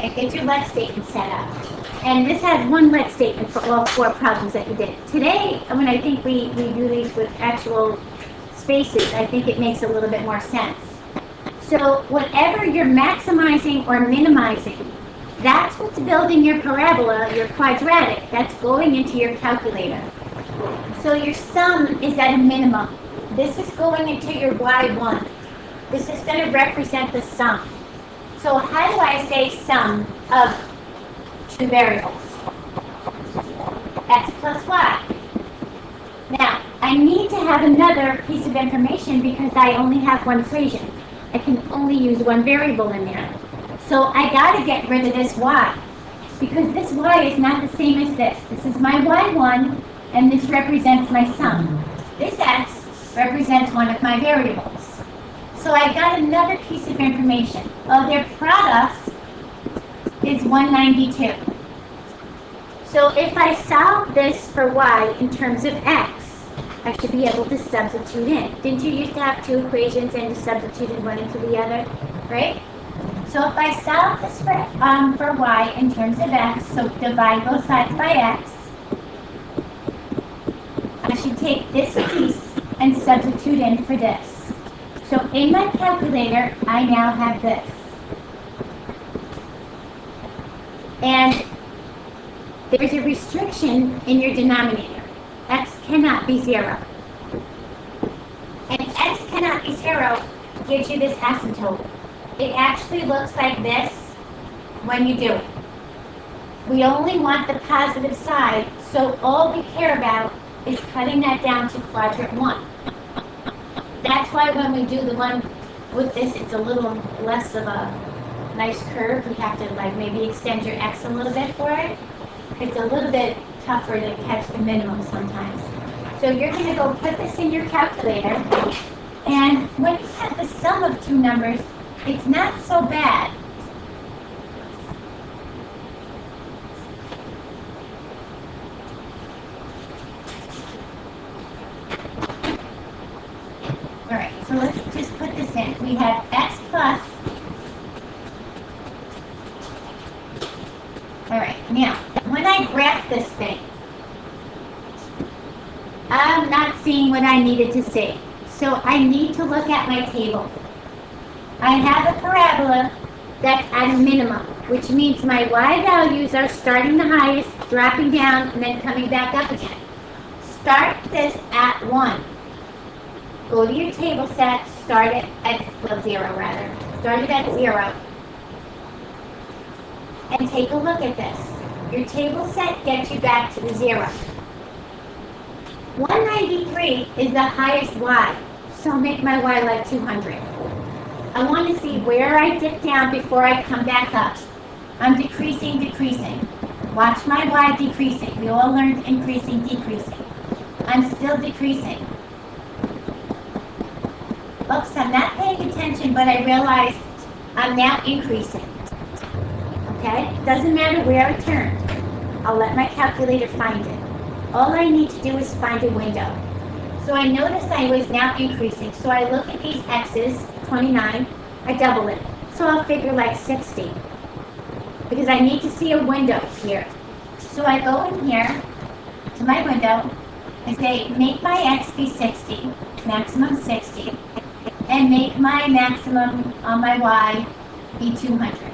Okay, get your let statement set up. And this has one let statement for all 4 problems that you did. Today, when I think we do these with actual spaces, I think it makes a little bit more sense. So whatever you're maximizing or minimizing, that's what's building your parabola, your quadratic, that's going into your calculator. So your sum is at a minimum. This is going into your y1. This is going to represent the sum. So how do I say sum of 2 variables? X plus y. Now, I need to have another piece of information because I only have one equation. I can only use one variable in there. So I got to get rid of this y, because this y is not the same as this. This is my y1, and this represents my sum. This x represents one of my variables. So I got another piece of information. Well, their product is 192. So if I solve this for y in terms of x, I should be able to substitute in. Didn't you used to have 2 equations and you substituted one into the other, right? So if I solve this for y in terms of x, so divide both sides by x, I should take this piece and substitute in for this. So in my calculator, I now have this. And there's a restriction in your denominator. X cannot be 0. And x cannot be 0 gives you this asymptote. It actually looks like this when you do it. We only want the positive side, so all we care about is cutting that down to quadrant 1. That's why when we do the one with this, it's a little less of a nice curve. You have to like maybe extend your x a little bit for it. It's a little bit tougher to catch the minimum sometimes. So you're going to go put this in your calculator, and when you have the sum of 2 numbers, it's not so bad. All right, so let's just put this in. We have x plus. All right, now, when I graph this thing, I'm not seeing what I needed to see. So I need to look at my table. I have a parabola that's at a minimum, which means my y values are starting the highest, dropping down, and then coming back up again. Start this at 1. Go to your table set, start it at, well, 0 rather. Start it at 0. And take a look at this. Your table set gets you back to the 0. 193 is the highest y, so I'll make my y like 200. I want to see where I dip down before I come back up. I'm decreasing, decreasing. Watch my y decreasing. We all learned increasing, decreasing. I'm still decreasing. Oops, I'm not paying attention, but I realized I'm now increasing. Okay? Doesn't matter where I turn. I'll let my calculator find it. All I need to do is find a window. So I noticed I was now increasing. So I look at these x's, 29, I double it. So I'll figure like 60. Because I need to see a window here. So I go in here to my window and say, make my x be 60, maximum 60, and make my maximum on my y be 200.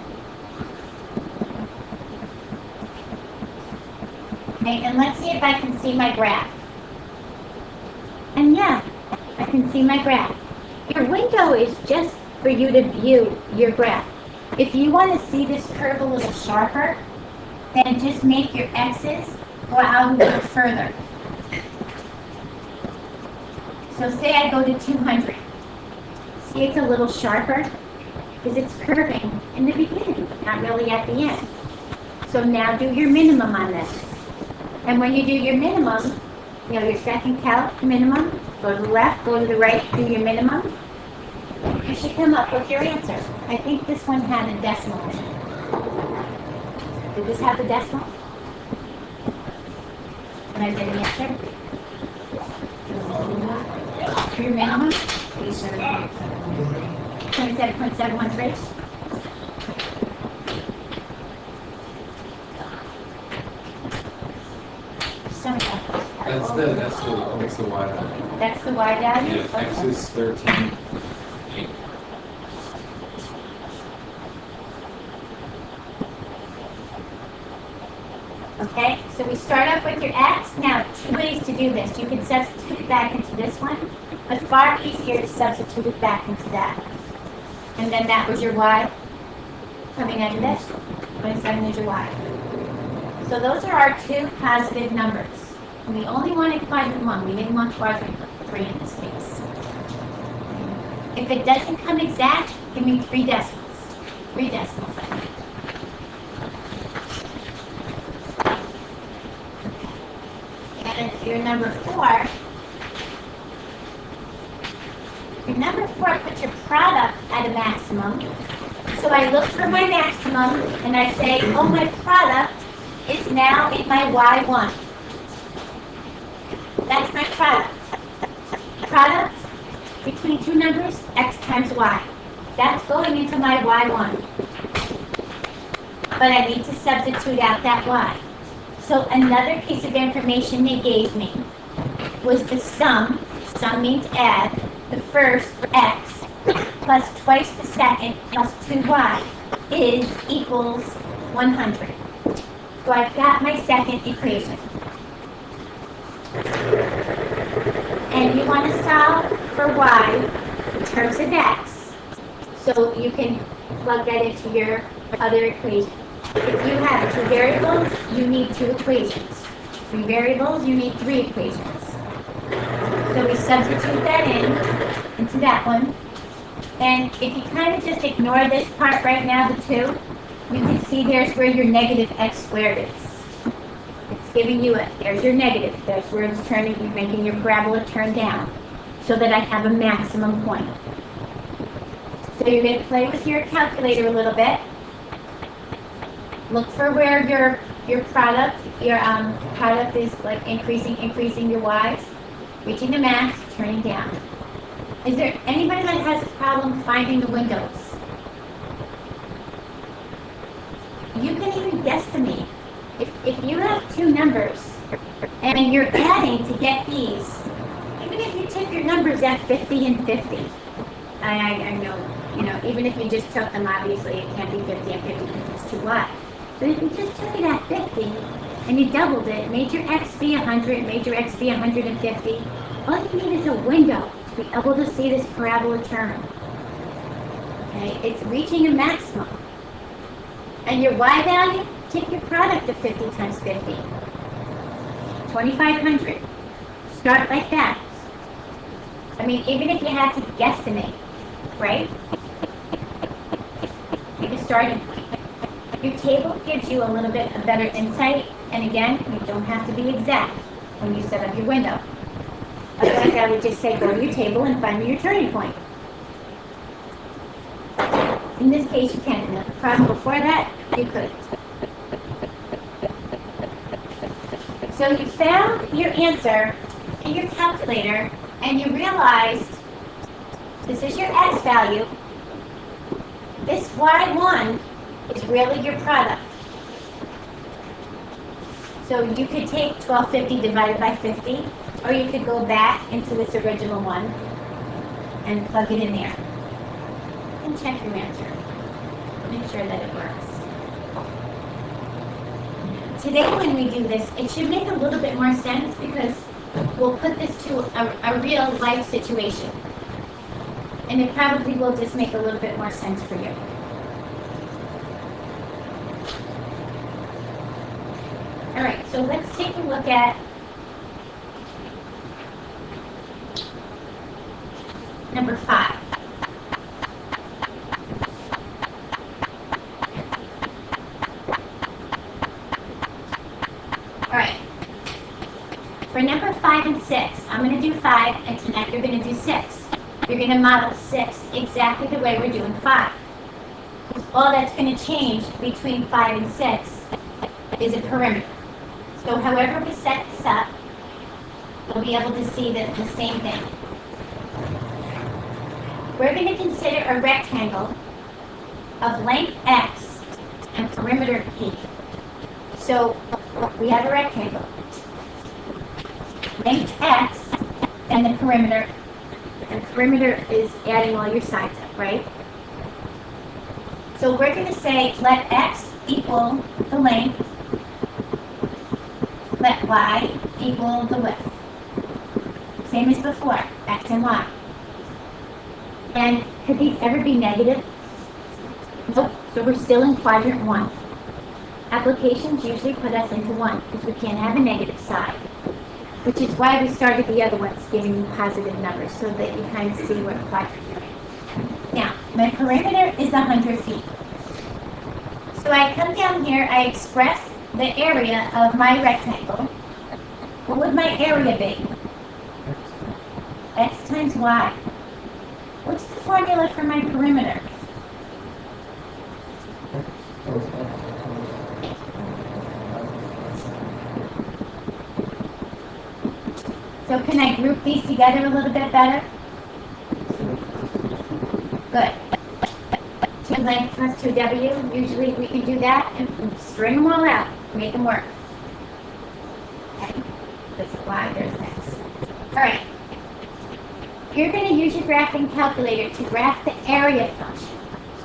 Okay, and let's see if I can see my graph. And yeah, I can see my graph. Your window is just for you to view your graph. If you want to see this curve a little sharper, then just make your x's go out a little further. So say I go to 200. See, it's a little sharper because it's curving in the beginning, not really at the end. So now do your minimum on this. And when you do your minimum, you know, your second calc minimum, go to the left, go to the right, do your minimum. You should come up with your answer. I think this one had a decimal in it. Did this have a decimal? When I did the answer? Your minimum? 27.713. That's the y value. That's the y value? Yeah, x Okay. is 13. Okay, so we start off with your x. Now, two ways to do this. You can substitute it back into this one, but far easier to substitute it back into that. And then that was your y coming out of this. 27 is your y. So those are our two positive numbers. And we only wanted quadrant 1. We didn't want quadrant 3 in this case. If it doesn't come exact, give me 3 decimals. 3 decimals, I mean. And your number 4, puts your product at a maximum. So I look for my maximum and I say, oh, my product is now in my y1. That's my product. Product between two numbers, x times y. That's going into my y1. But I need to substitute out that y. So another piece of information they gave me was the sum means add, the first, x, plus twice the second, plus 2y, is equals 100. So I've got my second equation. And you want to solve for y in terms of x. So you can plug that into your other equation. If you have 2 variables, you need 2 equations. 3 variables, you need 3 equations. So we substitute that into that one. And if you kind of just ignore this part right now, the 2, you can see there's where your negative x squared is. It's giving you there's your negative. There's where it's turning, you're making your parabola turn down so that I have a maximum point. So you're going to play with your calculator a little bit. Look for where your product is like increasing your y's, reaching the max, turning down. Is there anybody that has a problem finding the windows? You can even guesstimate. If you have 2 numbers and you're adding to get these, even if you took your numbers at 50 and 50, I know, even if you just took them, obviously it can't be 50 and 50 because it's too wide. But if you just took it at 50 and you doubled it, made your x be 100, made your x be 150, all you need is a window to be able to see this parabola turn. Okay, it's reaching a maximum. And your y value, take your product of 50 times 50. 2,500. Start like that. I mean, even if you had to guesstimate, right? Make a starting point. Your table gives you a little bit of better insight, and again, you don't have to be exact when you set up your window. Otherwise, I would just say go to your table and find your turning point. In this case, you can. In the problem before that, you couldn't. So you found your answer in your calculator, and you realized this is your x value. This y1 is really your product. So you could take 1250 divided by 50, or you could go back into this original one and plug it in there. And check your answer. Make sure that it works. Today when we do this, it should make a little bit more sense because we'll put this to a real life situation. And it probably will just make a little bit more sense for you. All right, so let's take a look at number 5. All right. For number 5 and 6, I'm going to do 5, and tonight you're going to do 6. You're going to model 6 exactly the way we're doing 5. All that's going to change between 5 and 6 is a perimeter. So however we set this up, we'll be able to see the same thing. We're going to consider a rectangle of length x and perimeter p. So we have a rectangle. length x, and the perimeter. And perimeter is adding all your sides up, right? So we're going to say let x equal the length, let y equal the width. Same as before, x and y. And could these ever be negative? Nope. So we're still in quadrant 1. Applications usually put us into 1 because we can't have a negative side, which is why we started the other ones giving you positive numbers so that you kind of see what quadrant you're in. Now, my perimeter is 100 feet. So I come down here, I express the area of my rectangle. What would my area be? X times y. What's the formula for my perimeter? So can I group these together a little bit better? Good. 2 length plus 2w. Usually we can do that and string them all out. Make them work. Okay. This is y, there's x. All right. You're going to use your graphing calculator to graph the area function.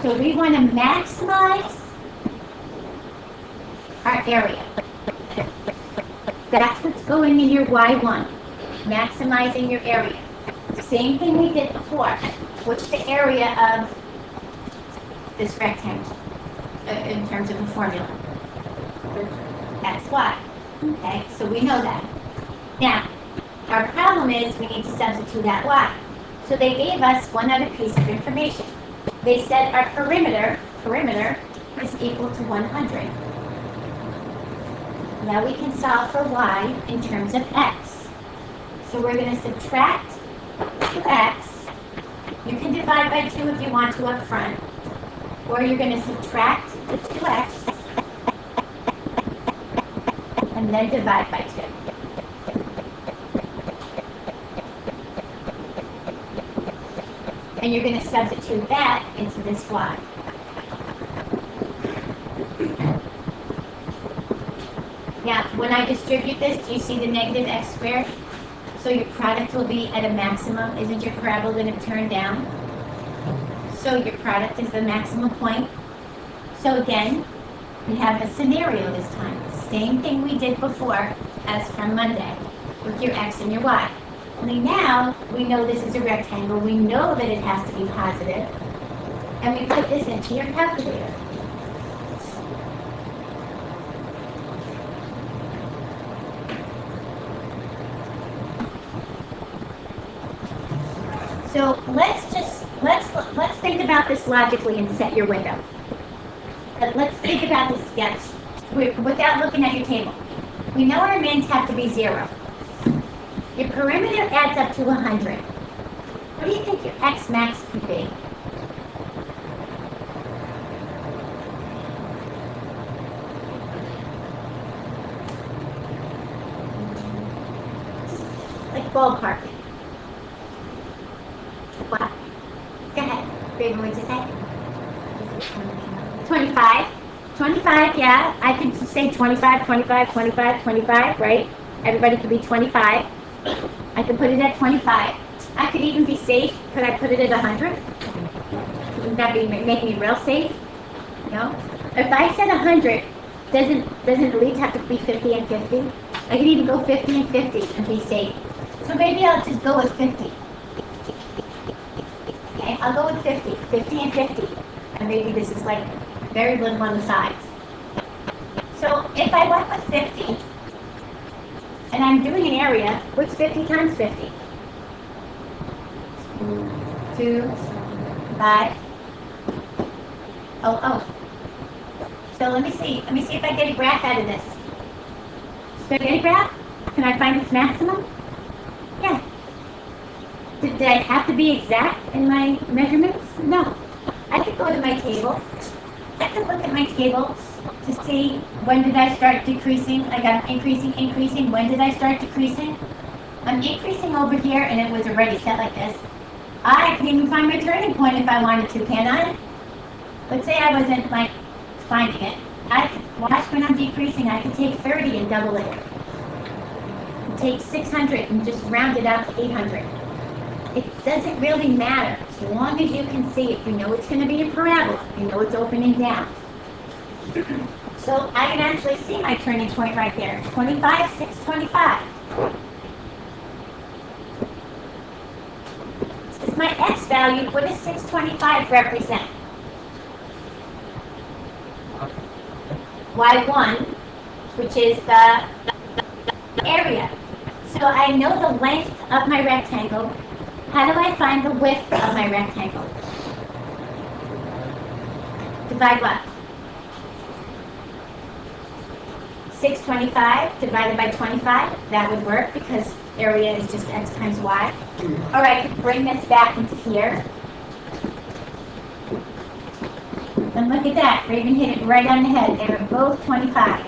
So we want to maximize our area. That's what's going in your y1. Maximizing your area. Same thing we did before. What's the area of this rectangle in terms of the formula? xy. Okay, so we know that. Now, our problem is we need to substitute that y. So they gave us one other piece of information. They said our perimeter is equal to 100. Now we can solve for y in terms of x. So we're going to subtract 2x. You can divide by 2 if you want to up front. Or you're going to subtract the 2x and then divide by 2. And you're going to substitute that into this y. Now, when I distribute this, do you see the negative x squared? So your product will be at a maximum. Isn't your parabola going to turn down? So your product is the maximum point. So again, we have a scenario this time. Same thing we did before as from Monday with your x and your y. Only now we know this is a rectangle. We know that it has to be positive. And we put this into your calculator. So let's think about this logically and set your window. But let's think about this sketch without looking at your table. We know our mins have to be 0. Your perimeter adds up to 100. What do you think your x max could be? Like ballparking. What? Go ahead. Baby, what'd you say? 25. 25, yeah. I could say 25, 25, 25, 25, right? Everybody could be 25. I could put it at 25. I could even be safe. Could I put it at 100? Wouldn't that make me real safe? No? If I said 100, doesn't the leads have to be 50 and 50? I could even go 50 and 50 and be safe. So maybe I'll just go with 50. Okay, I'll go with 50. 50 and 50. And maybe this is like very little on the sides. So if I went with 50, and I'm doing an area, what's 50 times 50? 2, 5. Oh. So let me see if I get a graph out of this. Do I get a graph? Can I find its maximum? Yeah. Did I have to be exact in my measurements? No. I could go to my table. I could look at my table to see when did I start decreasing. I got increasing. When did I start decreasing? I'm increasing over here and it was already set like this. I can even find my turning point if I wanted to, can I? Let's say I wasn't like finding it. I could watch when I'm decreasing. I could take 30 and double it. take 600 and just round it up to 800. It doesn't really matter, as long as you can see it. You know it's going to be a parabola. You know it's opening down. So I can actually see my turning point right there. 25, 625. This is my x value. What does 625 represent? Y1, which is the area. So I know the length of my rectangle. How do I find the width of my rectangle? Divide what? 625 divided by 25. That would work because area is just x times y. All right, bring this back into here. And look at that. Raven hit it right on the head. They were both 25.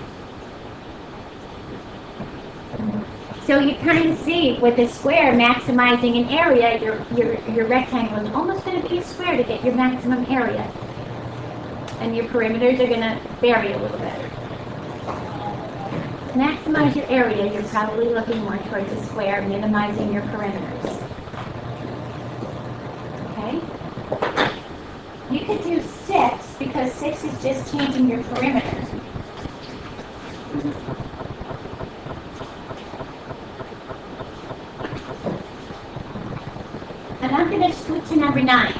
So you kind of see with a square maximizing an area, your rectangle is almost going to be a square to get your maximum area. And your perimeters are going to vary a little bit. To maximize your area, you're probably looking more towards a square, minimizing your perimeters. Okay? You could do 6 because 6 is just changing your perimeter. And I'm going to switch to number 9.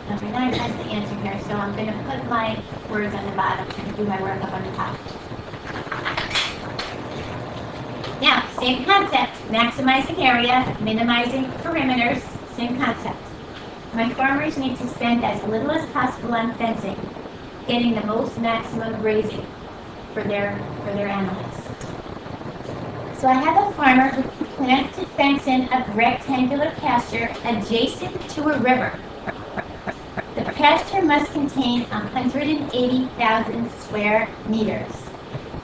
Number 9 has the answer here, so I'm going to put my words on the bottom and do my work up on the top. Now, same concept, maximizing area, minimizing perimeters, same concept. My farmers need to spend as little as possible on fencing, getting the most maximum grazing for their animals. So I have a farmer who plans to fence in a rectangular pasture adjacent to a river. The pasture must contain 180,000 square meters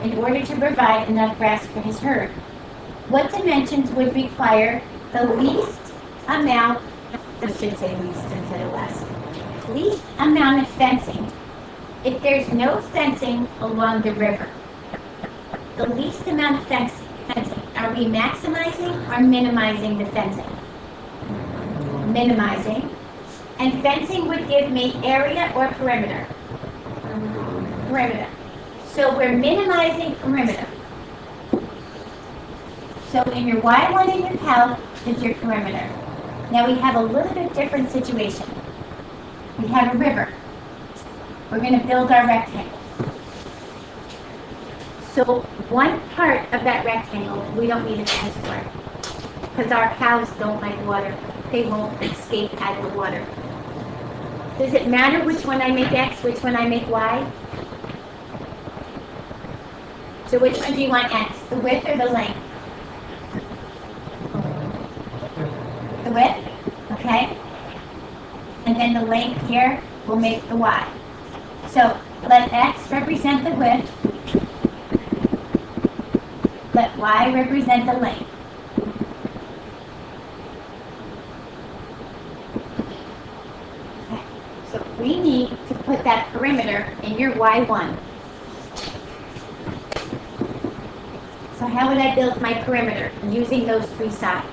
in order to provide enough grass for his herd. What dimensions would require the least amount, I should say least instead of less, least amount of fencing if there's no fencing along the river? The least amount of fencing. Are we maximizing or minimizing the fencing? Minimizing. And fencing would give me area or perimeter? Perimeter. So we're minimizing perimeter. So in your Y1 and your calc is your perimeter. Now we have a little bit different situation. We have a river. We're going to build our rectangle. So one part of that rectangle we don't need a fence for, because our cows don't like water. They won't escape out of the water. Does it matter which one I make X, which one I make Y? So which one do you want X, the width or the length? The width, okay? And then the length here will make the Y. So let X represent the width. Let Y represent the length. Okay. So we need to put that perimeter in your Y1. So how would I build my perimeter using those three sides?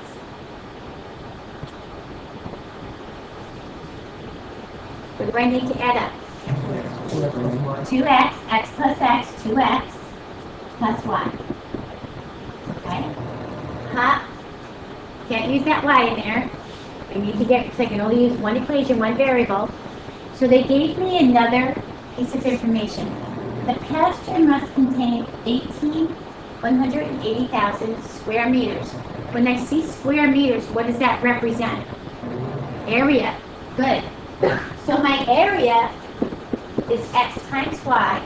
What do I need to add up? 2x, x plus x, 2x plus y. Okay? Can't use that y in there. I need to get, because I can only use one equation, one variable. So they gave me another piece of information. The pasture must contain 180,000 square meters. When I see square meters, what does that represent? Area. Good. So my area is x times y,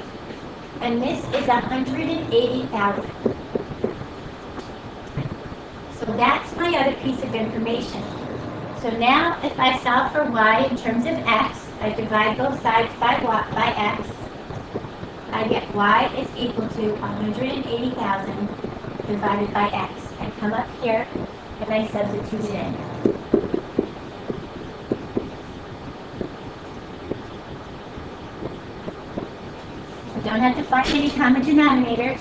and this is 180,000. So that's my other piece of information. So now if I solve for y in terms of x, I divide both sides by x. I get y is equal to 180,000 divided by x. I come up here and I substitute it in. don't have to find any common denominators.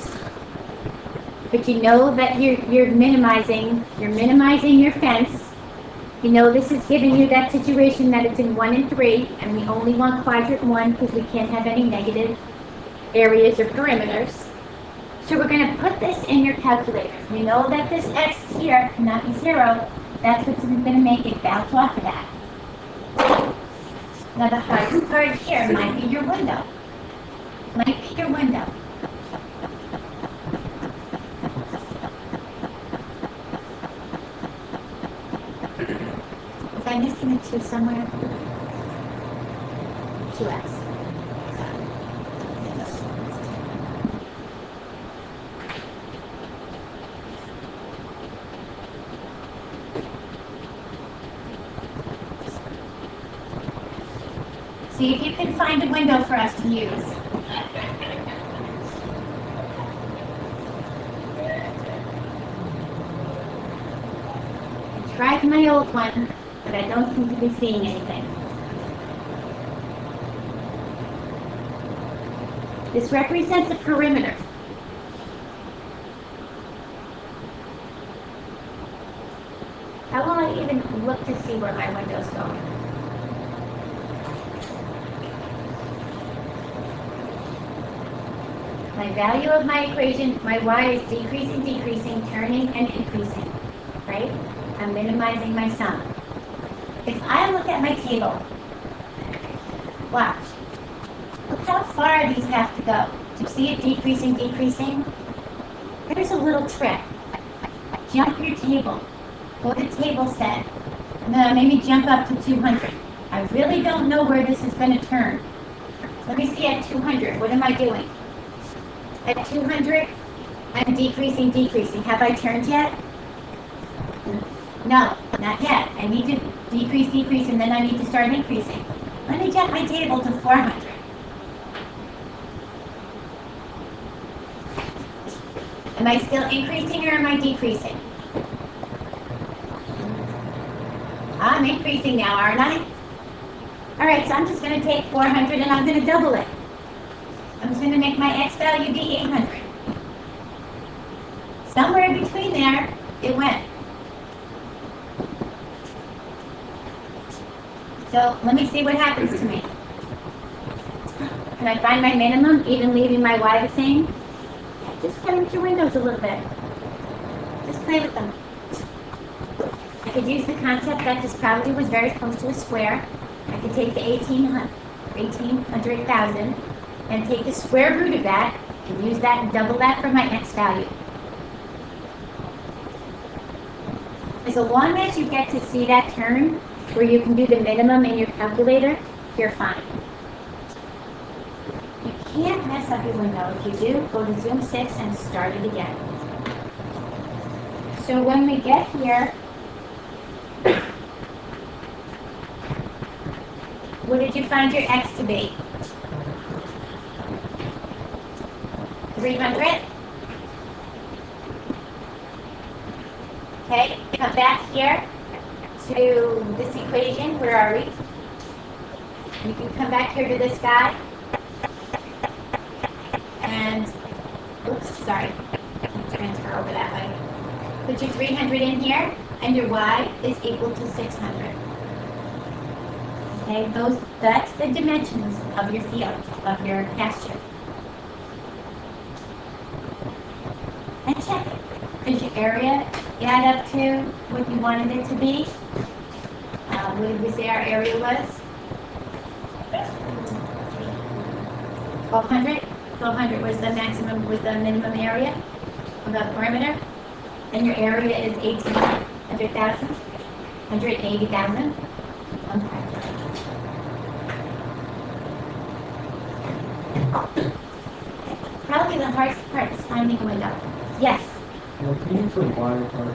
But you know that you're minimizing your fence. You know this is giving you that situation that it's in 1 and 3, and we only want quadrant 1 because we can't have any negative areas or perimeters. So we're going to put this in your calculator. You know that this x here cannot be 0. That's what's going to make it bounce off of that. Now the hardest part here might be your window. Might be your window. Is I missing a 2 somewhere? 2x. See if you can find a window for us to use. I tried my old one, but I don't seem to be seeing anything. This represents a perimeter. How will I even look to see where my window's going? My value of my equation, my y is decreasing, decreasing, turning, and increasing, right? I'm minimizing my sum. If I look at my table, watch. Look how far these have to go. Do you see it decreasing, decreasing? Here's a little trick. Jump your table. Go to table set. And then maybe jump up to 200. I really don't know where this is going to turn. Let me see at 200. What am I doing? At 200, I'm decreasing, decreasing. Have I turned yet? No, not yet. I need to decrease, decrease, and then I need to start increasing. Let me jump my table to 400. Am I still increasing or am I decreasing? I'm increasing now, aren't I? All right, so I'm just going to take 400 and I'm going to double it. I'm just going to make my x value be 800. Somewhere between there, it went. So let me see what happens to me. Can I find my minimum, even leaving my y the same? Just play with your windows a little bit. Just play with them. I could use the concept that this probably was very close to a square. I could take the 1800,000 and take the square root of that and use that and double that for my x value. As long as you get to see that turn where you can do the minimum in your calculator, you're fine. You can't mess up your window. If you do, go to Zoom 6 and start it again. So when we get here, what did you find your x to be? 300? Okay, come back here to this equation. Where are we? You can come back here to this guy. And, oops, sorry. Transfer over that way. Put your 300 in here, and your y is equal to 600. Okay, that's the dimensions of your field, of your pasture. And check it. Does your area add up to what you wanted it to be? What did we say our area was? 1200? 1200 was the maximum, was the minimum area of the perimeter. And your area is 1,800,000? 180,000? Okay. Probably the hardest part is finding a window. Yes? Can you put y apart?